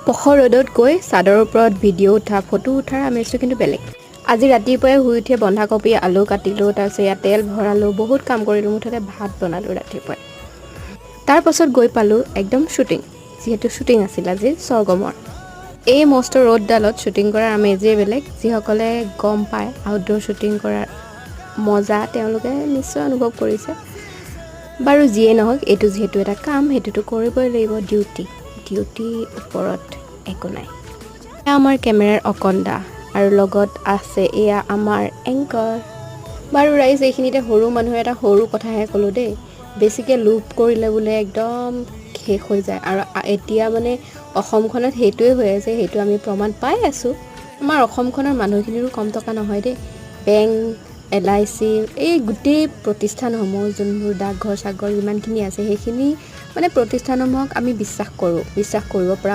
পখৰ ৰ'দত গৈ চাদৰ ওপৰত ভিডিঅ' উঠা ফটো উঠাৰ আমেজটো কিন্তু বেলেগ। আজি ৰাতিপুৱাই শুই উঠিয়ে বন্ধাকবি আলু কাটিলোঁ, তাৰপিছত ইয়াত তেল ভৰালোঁ, বহুত কাম কৰিলোঁ, মুঠতে ভাত বনালোঁ ৰাতিপুৱাই। তাৰ পাছত গৈ পালোঁ একদম শ্বুটিং, যিহেতু শ্বুটিং আছিল আজি স্বৰ্গমৰ। এই মস্ত ৰ'দডালত শ্বুটিং কৰাৰ আমেজেই বেলেগ। যিসকলে গম পায় আউটডোৰ শ্বুটিং কৰাৰ মজা, তেওঁলোকে নিশ্চয় অনুভৱ কৰিছে। বাৰু যিয়ে নহওক, এইটো যিহেতু এটা কাম, সেইটোতো কৰিবই লাগিব, ডিউটিৰ ওপৰত একো নাই। এয়া আমাৰ কেমেৰাৰ অকন্দা আৰু লগত আছে এয়া আমাৰ এংকৰ। বাৰু ৰাইজ, এইখিনিতে সৰু মানুহে এটা সৰু কথাহে ক'লোঁ দেই, বেছিকৈ লোভ কৰিলে বোলে একদম শেষ হৈ যায়। আৰু এতিয়া মানে অসমখনত সেইটোৱে হৈ আছে, সেইটো আমি প্ৰমাণ পাই আছোঁ। আমাৰ অসমখনৰ মানুহখিনিৰো কম টকা নহয় দেই। বেংক, LIC, এই গোটেই প্ৰতিষ্ঠানসমূহ, যোনবোৰ ডাকঘৰ চাকঘৰ যিমানখিনি আছে, সেইখিনি মানে প্ৰতিষ্ঠানসমূহক আমি বিশ্বাস কৰিব পৰা